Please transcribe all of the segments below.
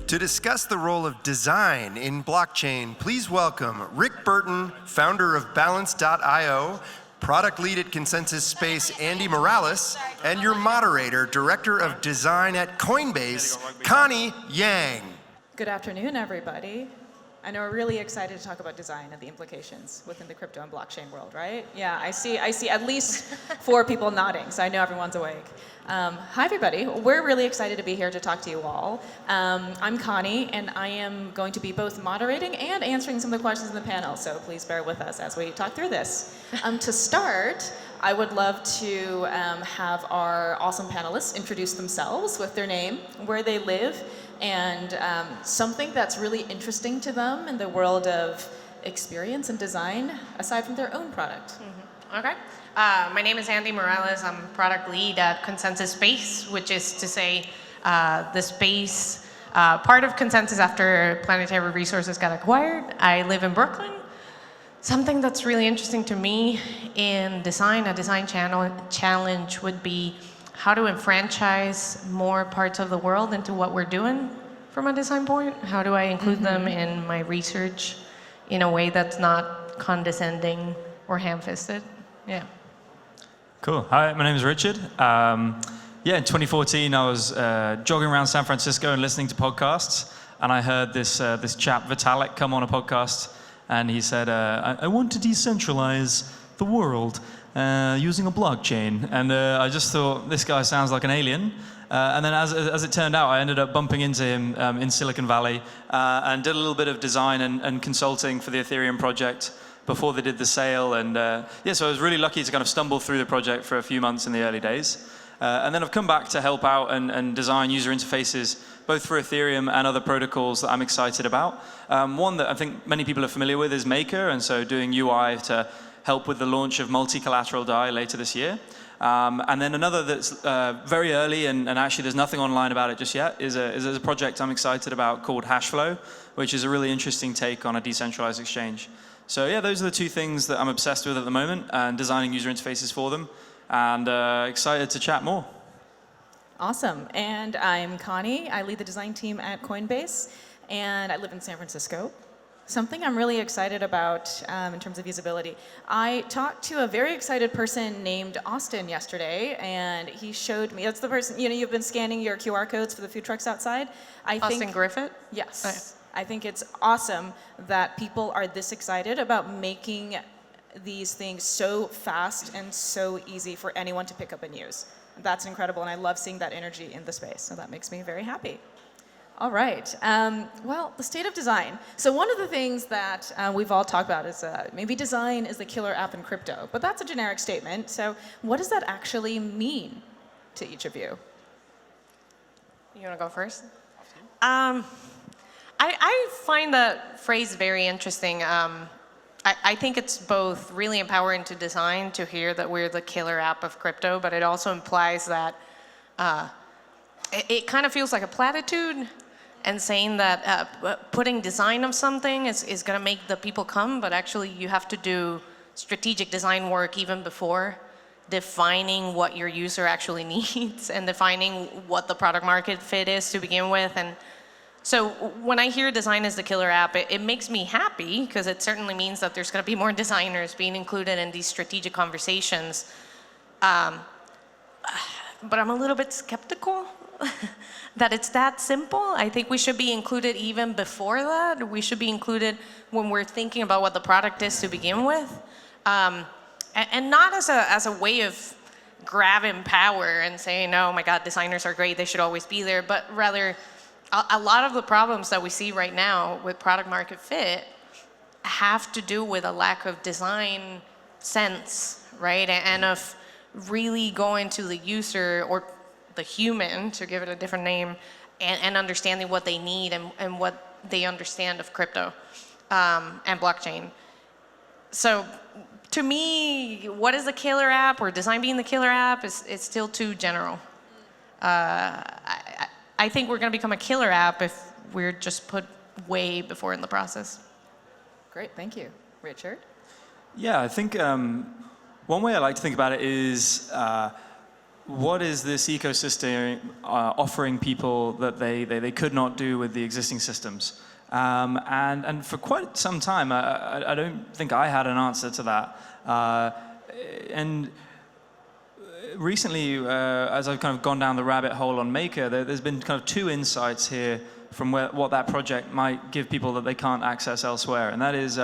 To discuss the role of design in blockchain, please welcome Rick Burton, founder of Balance.io, product lead at ConsenSys Space, Andy Morales, and your moderator, director of design at Coinbase, Connie Yang. Good afternoon, everybody. I know we're really excited to talk about design and the implications within the crypto and blockchain world, right? Yeah, I see at least 4 people nodding, so I know everyone's awake. Hi, everybody. We're really excited to be here to talk to you all. I'm Connie, and I am going to be both moderating and answering some of the questions in the panel, so please bear with us as we talk through this. To start, I would love to have our awesome panelists introduce themselves with their name, where they live, and something that's really interesting to them in the world of experience and design, aside from their own product. Mm-hmm. Okay. My name is Andy Morales. I'm product lead at ConsenSys Space, which is to say the space part of ConsenSys after Planetary Resources got acquired. I live in Brooklyn. Something that's really interesting to me in design, a design challenge would be how to enfranchise more parts of the world into what we're doing from a design point. How do I include them in my research in a way that's not condescending or ham-fisted? Yeah. Cool. Hi, my name is Richard. In 2014, I was jogging around San Francisco and listening to podcasts, and I heard this chap, Vitalik, come on a podcast, and he said, I want to decentralize the world using a blockchain. And I just thought, this guy sounds like an alien. And then as it turned out, I ended up bumping into him in Silicon Valley and did a little bit of design and consulting for the Ethereum project before they did the sale. And so I was really lucky to kind of stumble through the project for a few months in the early days. And then I've come back to help out and design user interfaces, both for Ethereum and other protocols that I'm excited about. One that I think many people are familiar with is Maker, and so doing UI to help with the launch of multi-collateral DAI later this year. And then another that's very early, and actually there's nothing online about it just yet, is a project I'm excited about called Hashflow, which is a really interesting take on a decentralized exchange. So yeah, those are the 2 things that I'm obsessed with at the moment, and designing user interfaces for them, and excited to chat more. Awesome. And I'm Connie. I lead the design team at Coinbase, and I live in San Francisco. Something I'm really excited about in terms of usability. I talked to a very excited person named Austin yesterday, and he showed me, that's the person, you've been scanning your QR codes for the food trucks outside. Austin Griffith? Yes. Okay. I think it's awesome that people are this excited about making these things so fast and so easy for anyone to pick up and use. That's incredible, and I love seeing that energy in the space, so that makes me very happy. All right. Well, the state of design. So one of the things that we've all talked about is maybe design is the killer app in crypto, but that's a generic statement. So what does that actually mean to each of you? You want to go first? I find that phrase very interesting. I think it's both really empowering to design to hear that we're the killer app of crypto, but it also implies that it kind of feels like a platitude, and saying that putting design of something is going to make the people come, but actually you have to do strategic design work even before defining what your user actually needs and defining what the product market fit is to begin with. And so when I hear design is the killer app, it makes me happy, because it certainly means that there's going to be more designers being included in these strategic conversations. But I'm a little bit skeptical that it's that simple. I think we should be included even before that. We should be included when we're thinking about what the product is to begin with. And not as a way of grabbing power and saying, oh my God, designers are great, they should always be there, but rather a lot of the problems that we see right now with product market fit have to do with a lack of design sense, right? And of really going to the user or the human, to give it a different name, and understanding what they need and what they understand of crypto and blockchain. So to me, what is the killer app, or design being the killer app, is still too general. I think we're going to become a killer app if we're just put way before in the process. Great, thank you. Richard? Yeah, I think one way I like to think about it is what is this ecosystem offering people that they could not do with the existing systems? And for quite some time, I don't think I had an answer to that. And recently, as I've kind of gone down the rabbit hole on Maker, there's been kind of two insights here from what that project might give people that they can't access elsewhere. And that is,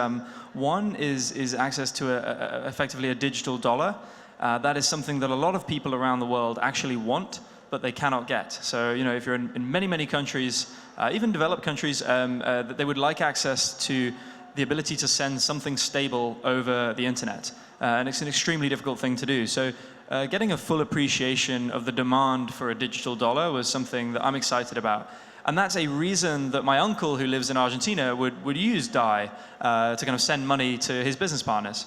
one is access to effectively a digital dollar. That is something that a lot of people around the world actually want, but they cannot get. So, if you're in many, many countries, even developed countries, they would like access to the ability to send something stable over the internet. And it's an extremely difficult thing to do. So getting a full appreciation of the demand for a digital dollar was something that I'm excited about. And that's a reason that my uncle, who lives in Argentina, would use DAI to kind of send money to his business partners.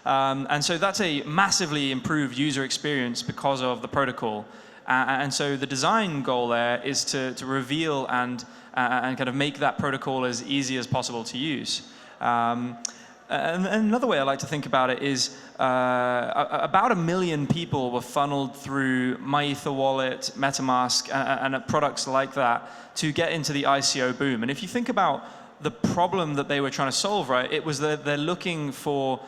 And so that's a massively improved user experience because of the protocol. And so the design goal there is to reveal and kind of make that protocol as easy as possible to use. And another way I like to think about it is about 1 million people were funneled through MyEtherWallet, MetaMask, and products like that to get into the ICO boom. And if you think about the problem that they were trying to solve, right, it was that they're looking for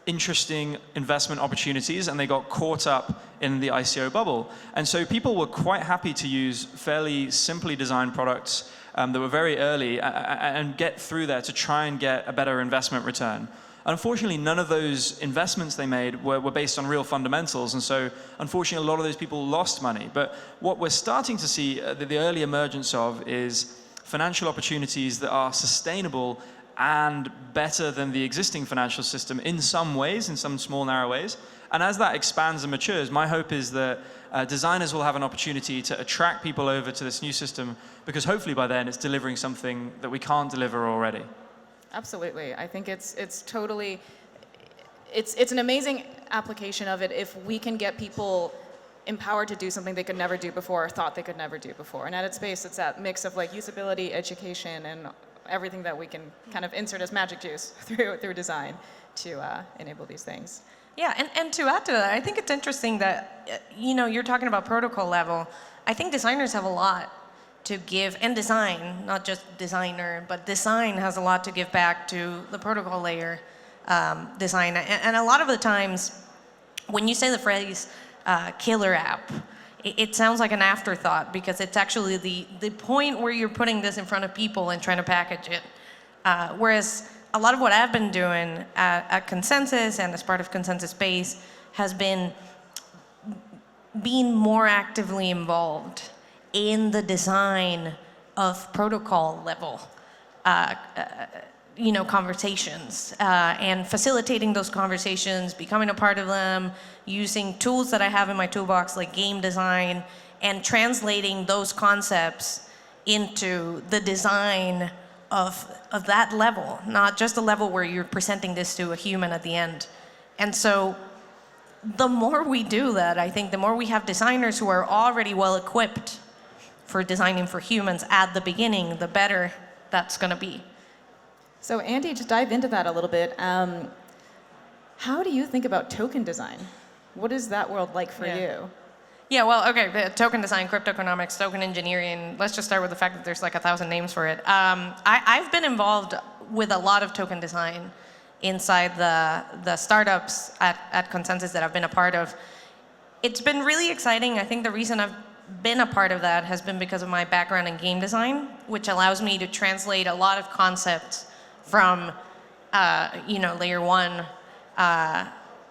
interesting investment opportunities, and they got caught up in the ICO bubble. And so people were quite happy to use fairly simply designed products that were very early and get through there to try and get a better investment return. Unfortunately, none of those investments they made were based on real fundamentals, and so unfortunately a lot of those people lost money. But what we're starting to see the early emergence of is financial opportunities that are sustainable and better than the existing financial system in some ways, in some small, narrow ways. And as that expands and matures, my hope is that designers will have an opportunity to attract people over to this new system, because hopefully by then it's delivering something that we can't deliver already. Absolutely. I think it's totally, it's an amazing application of it if we can get people empowered to do something they could never do before or thought they could never do before. And at its base, it's that mix of like usability, education, and everything that we can kind of insert as magic juice through design to enable these things. Yeah, and to add to that, I think it's interesting that, you're talking about protocol level. I think designers have a lot to give, and design, not just designer, but design has a lot to give back to the protocol layer design. And a lot of the times, when you say the phrase killer app, it sounds like an afterthought, because it's actually the point where you're putting this in front of people and trying to package it. Whereas a lot of what I've been doing at ConsenSys and as part of ConsenSys Space has been being more actively involved in the design of protocol level conversations and facilitating those conversations, becoming a part of them, using tools that I have in my toolbox like game design, and translating those concepts into the design of that level, not just a level where you're presenting this to a human at the end. And so the more we do that, I think the more we have designers who are already well equipped for designing for humans at the beginning, the better that's going to be. So Andy, to dive into that a little bit, how do you think about token design? What is that world like for you? Yeah, well, okay, token design, cryptoeconomics, token engineering. Let's just start with the fact that there's like 1,000 names for it. I've been involved with a lot of token design inside the startups at ConsenSys that I've been a part of. It's been really exciting. I think the reason I've been a part of that has been because of my background in game design, which allows me to translate a lot of concepts from layer one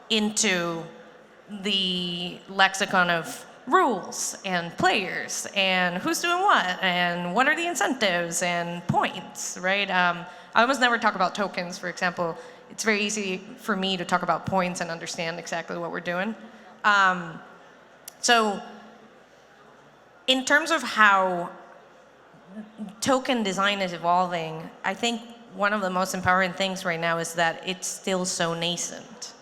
into the lexicon of rules and players and who's doing what and what are the incentives and points, right? I almost never talk about tokens, for example. It's very easy for me to talk about points and understand exactly what we're doing. So in terms of how token design is evolving, I think one of the most empowering things right now is that it's still so nascent.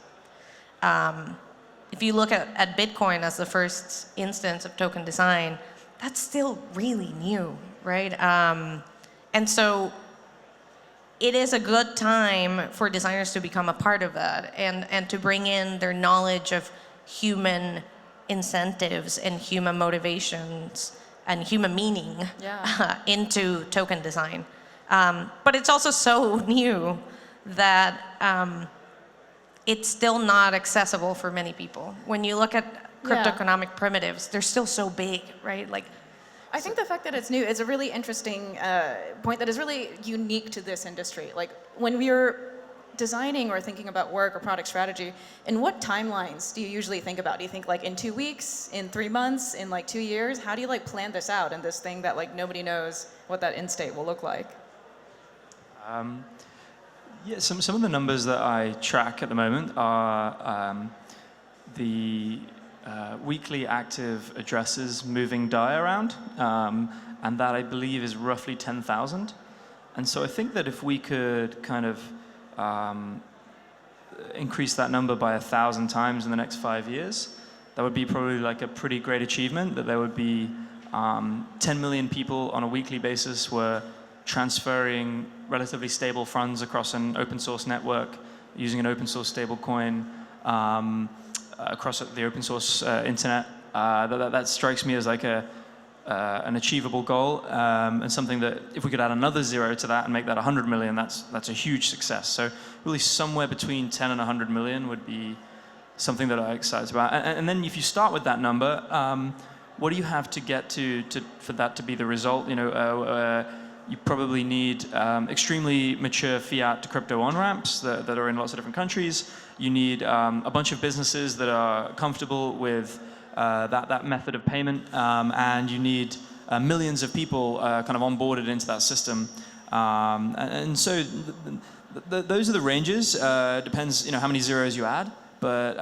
If you look at Bitcoin as the first instance of token design, that's still really new, right? And so it is a good time for designers to become a part of that and to bring in their knowledge of human incentives and human motivations and human meaning into token design. But it's also so new that it's still not accessible for many people. When you look at cryptoeconomic primitives, they're still so big, right? Like, I think the fact that it's new is a really interesting point that is really unique to this industry. Like, when we're designing or thinking about work or product strategy, in what timelines do you usually think about? Do you think like in 2 weeks, in 3 months, in like 2 years? How do you like plan this out in this thing that like nobody knows what that end state will look like? Yeah, some of the numbers that I track at the moment are the weekly active addresses moving DAI around, and that I believe is roughly 10,000. And so I think that if we could kind of increase that number by 1,000 times in the next 5 years, that would be probably like a pretty great achievement, that there would be 10 million people on a weekly basis were transferring relatively stable funds across an open source network using an open source stable coin across the open source internet. That strikes me as like an achievable goal, and something that if we could add another zero to that and make that 100 million, that's a huge success. So really somewhere between 10 and 100 million would be something that I'm excited about. And then if you start with that number, what do you have to get to for that to be the result? You know, you probably need extremely mature fiat to crypto on-ramps that are in lots of different countries. You need a bunch of businesses that are comfortable with that method of payment, and you need millions of people kind of onboarded into that system. And so those are the ranges. Depends, you know, how many zeros you add, but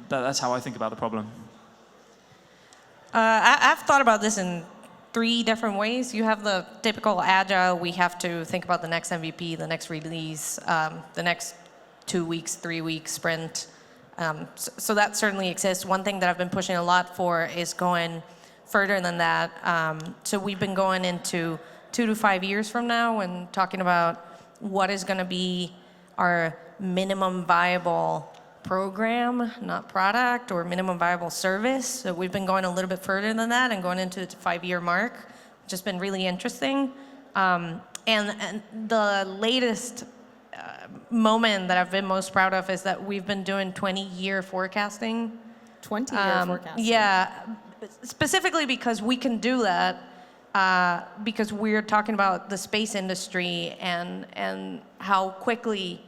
that's how I think about the problem. I've thought about this in 3 different ways. You have the typical agile, we have to think about the next MVP, the next release, the next 2 weeks, 3 weeks sprint. So that certainly exists. One thing that I've been pushing a lot for is going further than that. So we've been going into 2 to 5 years from now and talking about what is going to be our minimum viable program, not product, or minimum viable service. So we've been going a little bit further than that and going into the 5-year mark, which has been really interesting. And the latest moment that I've been most proud of is that we've been doing 20-year forecasting. 20-year forecasting. Yeah, specifically because we can do that because we're talking about the space industry and how quickly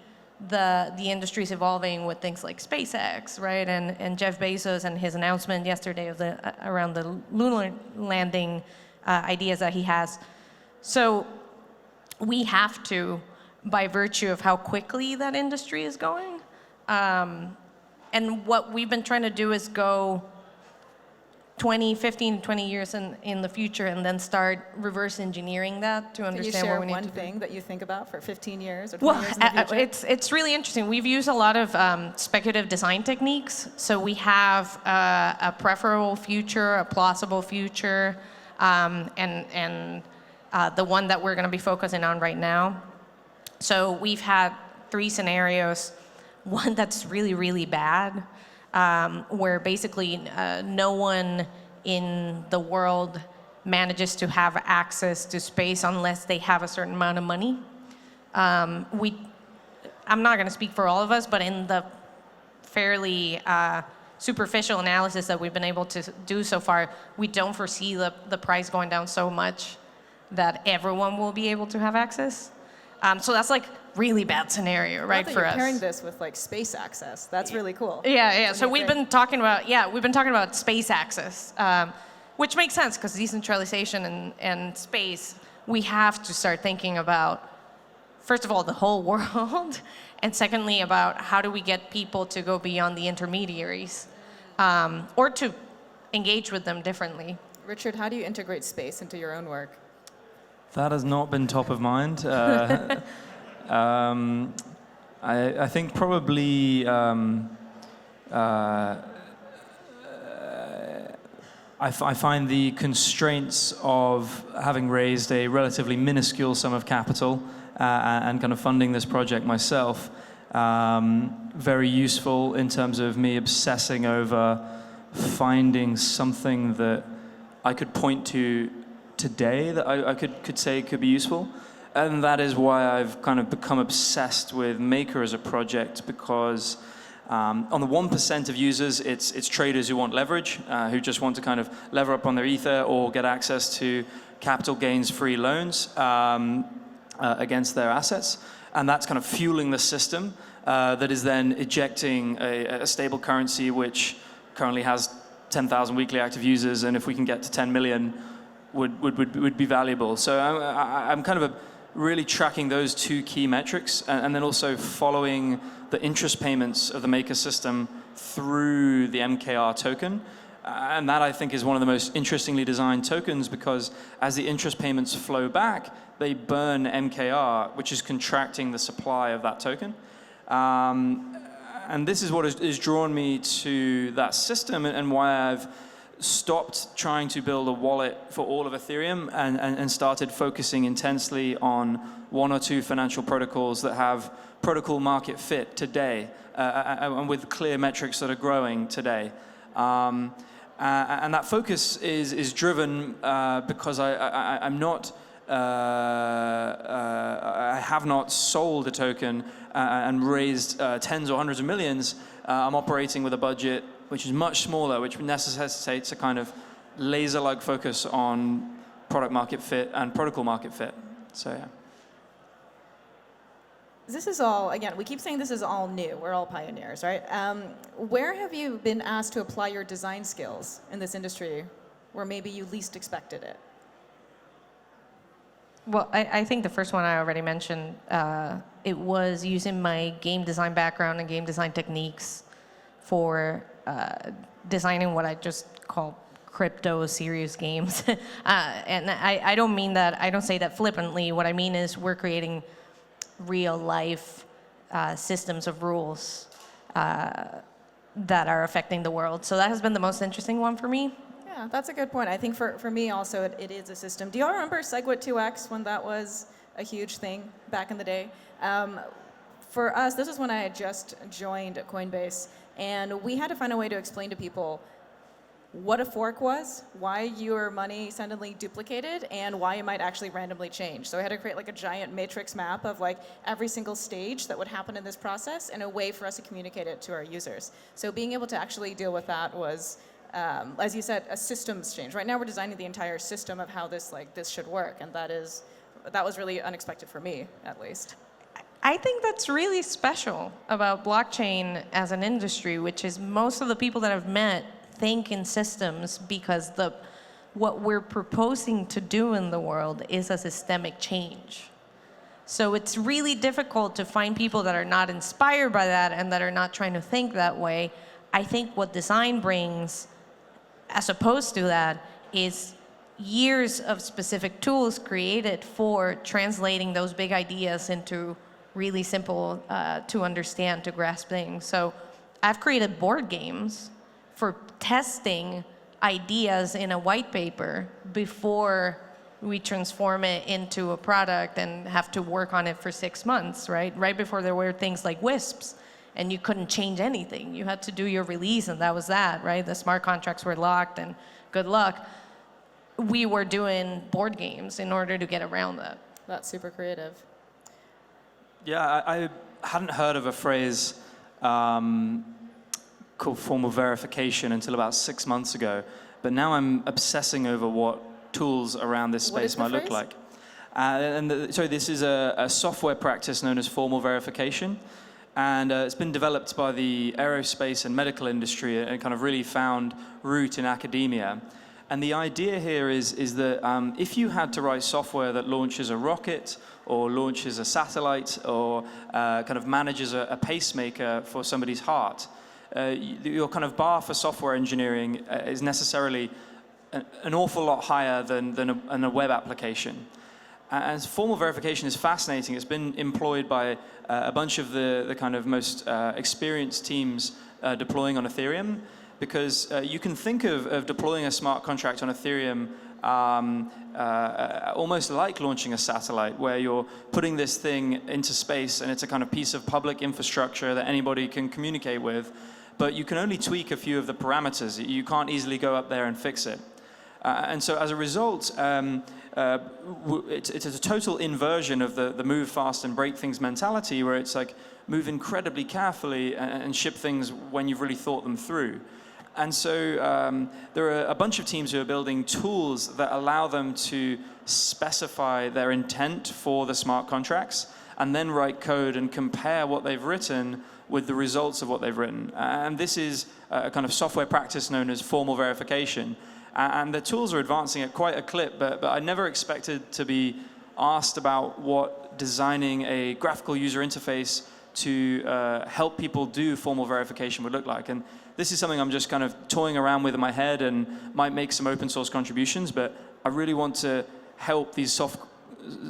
the industry is evolving with things like SpaceX, right? And Jeff Bezos and his announcement yesterday of around the lunar landing ideas that he has. So we have to, by virtue of how quickly that industry is going. And what we've been trying to do is go 15, 20 years in the future and then start reverse engineering that to understand what we need to do. Can you share one thing that you think about for 15 years or 20 years in the future? It's really interesting. We've used a lot of speculative design techniques. So we have a preferable future, a plausible future, and the one that we're going to be focusing on right now. So we've had 3 scenarios. One that's really, really bad, where basically no one in the world manages to have access to space unless they have a certain amount of money. I'm not going to speak for all of us, but in the fairly superficial analysis that we've been able to do so far, we don't foresee the price going down so much that everyone will be able to have access. So that's like really bad scenario, right, for us. You're pairing this with like space access. That's really cool. Yeah. So we've been talking about space access, which makes sense because decentralization and space, we have to start thinking about, first of all, the whole world, and secondly, about how do we get people to go beyond the intermediaries, or to engage with them differently. Richard, how do you integrate space into your own work? That has not been top of mind. I think probably I find the constraints of having raised a relatively minuscule sum of capital and kind of funding this project myself very useful in terms of me obsessing over finding something that I could point to today that I could say could be useful. And that is why I've kind of become obsessed with Maker as a project, because on the 1% of users, it's traders who want leverage, who just want to kind of lever up on their Ether or get access to capital gains-free loans against their assets. And that's kind of fueling the system that is then ejecting a stable currency which currently has 10,000 weekly active users, and if we can get to 10 million, would be valuable. So I'm kind of really tracking those two key metrics, and then also following the interest payments of the Maker system through the MKR token. And that, I think, is one of the most interestingly designed tokens, because as the interest payments flow back, they burn MKR, which is contracting the supply of that token. And this is what has drawn me to that system, and why I've stopped trying to build a wallet for all of Ethereum and started focusing intensely on one or two financial protocols that have protocol market fit today, and with clear metrics that are growing today. And that focus is driven because I'm not, I have not sold a token and raised tens or hundreds of millions. I'm operating with a budget which is much smaller, which necessitates a kind of laser-like focus on product market fit and protocol market fit. So yeah. This is all, again, we keep saying this is all new. We're all pioneers, right? Where have you been asked to apply your design skills in this industry where maybe you least expected it? Well, I think the first one I already mentioned, it was using my game design background and game design techniques for designing what I just call crypto serious games. And I don't mean that, I don't say that flippantly. What I mean is we're creating real life systems of rules that are affecting the world. So that has been the most interesting one for me. Yeah, that's a good point. I think for me also, it is a system. Do y'all remember SegWit 2x when that was a huge thing back in the day? For us, this is when I had just joined Coinbase, and we had to find a way to explain to people what a fork was, why your money suddenly duplicated, and why it might actually randomly change. So I had to create like a giant matrix map of like every single stage that would happen in this process, and a way for us to communicate it to our users. So being able to actually deal with that was, as you said, a systems change. Right now we're designing the entire system of how this should work, and that was really unexpected for me, at least. I think that's really special about blockchain as an industry, which is most of the people that I've met think in systems, because what we're proposing to do in the world is a systemic change. So it's really difficult to find people that are not inspired by that and that are not trying to think that way. I think what design brings, as opposed to that, is years of specific tools created for translating those big ideas into really simple to understand, to grasp things. So I've created board games for testing ideas in a white paper before we transform it into a product and have to work on it for 6 months, right? Right before there were things like WISPs, and you couldn't change anything. You had to do your release, and that was that, right? The smart contracts were locked, and good luck. We were doing board games in order to get around that. That's super creative. Yeah, I hadn't heard of a phrase called formal verification until about 6 months ago, but now I'm obsessing over what tools around this space might look like. So this is a software practice known as formal verification, and it's been developed by the aerospace and medical industry and kind of really found root in academia. And the idea here is that if you had to write software that launches a rocket or launches a satellite or kind of manages a pacemaker for somebody's heart, your kind of bar for software engineering is necessarily an awful lot higher than a web application. And formal verification is fascinating. It's been employed by a bunch of the kind of most experienced teams deploying on Ethereum, because you can think of deploying a smart contract on Ethereum almost like launching a satellite, where you're putting this thing into space and it's a kind of piece of public infrastructure that anybody can communicate with. but you can only tweak a few of the parameters. You can't easily go up there and fix it. And so as a result, it's a total inversion of the move fast and break things mentality, where it's like move incredibly carefully and ship things when you've really thought them through. And so there are a bunch of teams who are building tools that allow them to specify their intent for the smart contracts and then write code and compare what they've written with the results of what they've written. And this is a kind of software practice known as formal verification. And the tools are advancing at quite a clip, but I never expected to be asked about what designing a graphical user interface to help people do formal verification would look like. And this is something I'm just kind of toying around with in my head and might make some open source contributions, but I really want to help these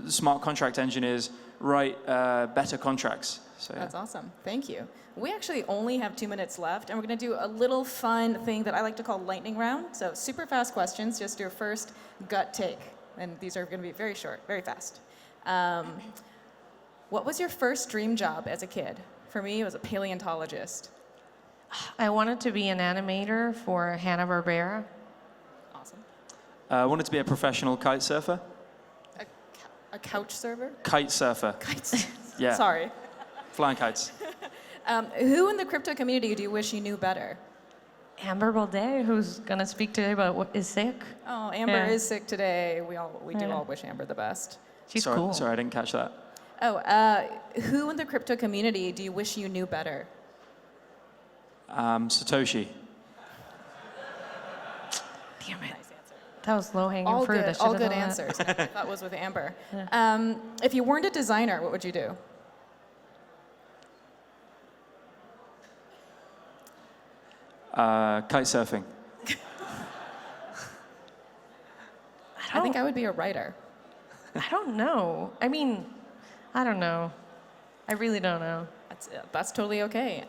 smart contract engineers write better contracts. So, yeah. That's awesome. Thank you. We actually only have 2 minutes left, and we're going to do a little fun thing that I like to call lightning round. So super fast questions, just your first gut take. And these are going to be very short, very fast. What was your first dream job as a kid? For me, it was a paleontologist. I wanted to be an animator for Hanna-Barbera. Awesome. I wanted to be a professional kite surfer. A couch server? Kite surfer. Kites. Yeah. Sorry. Flying kites. Who in the crypto community do you wish you knew better? Amber Baldet, who's going to speak today about what is sick. Oh, Amber Yeah. is sick today. We do all wish Amber the best. She's sorry, cool. Sorry, I didn't catch that. Oh, who in the crypto community do you wish you knew better? Satoshi. Damn it. Nice answer. That was low-hanging All fruit. good, all good answers. That was with Amber. If you weren't a designer, what would you do? Kite surfing. I think I would be a writer. I don't know. I mean, I don't know. I really don't know. That's totally okay.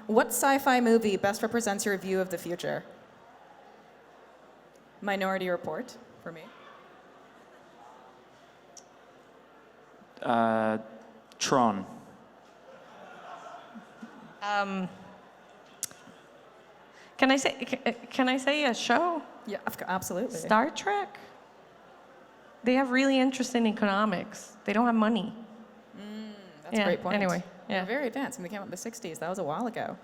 What sci-fi movie best represents your view of the future? Minority Report, for me. Tron. Can I say a show? Yeah, absolutely. Star Trek? They have really interesting economics. They don't have money. That's a great point. Anyway, They're yeah. very advanced, and they came out in the 60s. That was a while ago.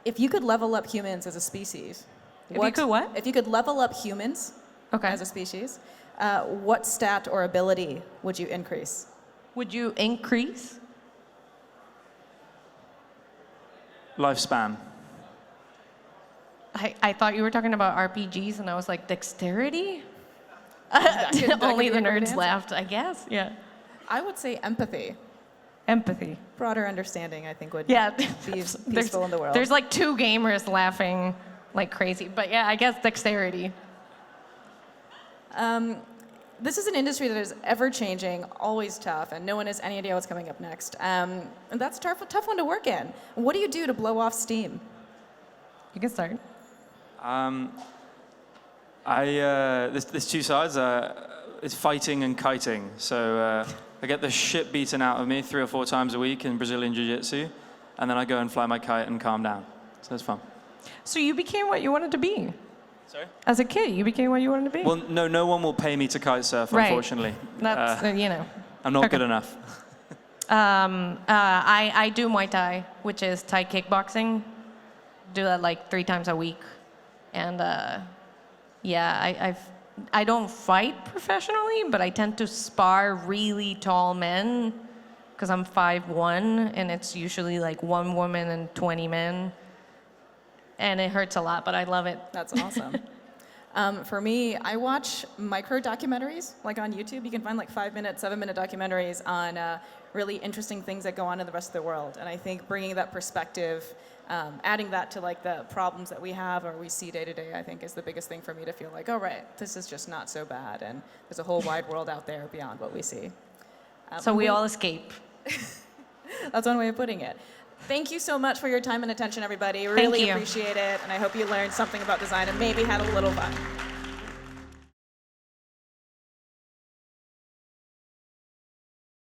If you could level up humans as a species... If you could what? If you could level up humans as a species, what stat or ability would you increase? Would you increase? Lifespan. I thought you were talking about RPGs, and I was like, dexterity? That could Only be the a great nerds answer. laughed, I guess. Yeah. I would say empathy. Empathy. Broader understanding, I think, would Yeah. be peaceful in the world. There's like 2 gamers laughing like crazy. But yeah, I guess dexterity. This is an industry that is ever-changing, always tough, and no one has any idea what's coming up next. And that's a tough one to work in. What do you do to blow off steam? You can start. There's 2 sides. It's fighting and kiting. So I get the shit beaten out of me 3 or 4 times a week in Brazilian Jiu-Jitsu, and then I go and fly my kite and calm down. So it's fun. So you became what you wanted to be. Sorry? As a kid, you became what you wanted to be. Well, no one will pay me to kite surf, Right. unfortunately. That's, you know. I'm not Okay. good enough. I do Muay Thai, which is Thai kickboxing. Do that like 3 times a week. And I don't fight professionally, but I tend to spar really tall men because I'm 5'1", and it's usually like 1 woman and 20 men. And it hurts a lot, but I love it. That's awesome. For me, I watch micro documentaries, like on YouTube. You can find like 5-minute, 7-minute documentaries on really interesting things that go on in the rest of the world. And I think bringing that perspective, adding that to like the problems that we have or we see day to day, I think is the biggest thing for me to feel like, oh, right, this is just not so bad. And there's a whole wide world out there beyond what we see. So we all escape. That's one way of putting it. Thank you so much for your time and attention, everybody. Really you. appreciate it. And I hope you learned something about design and maybe had a little fun.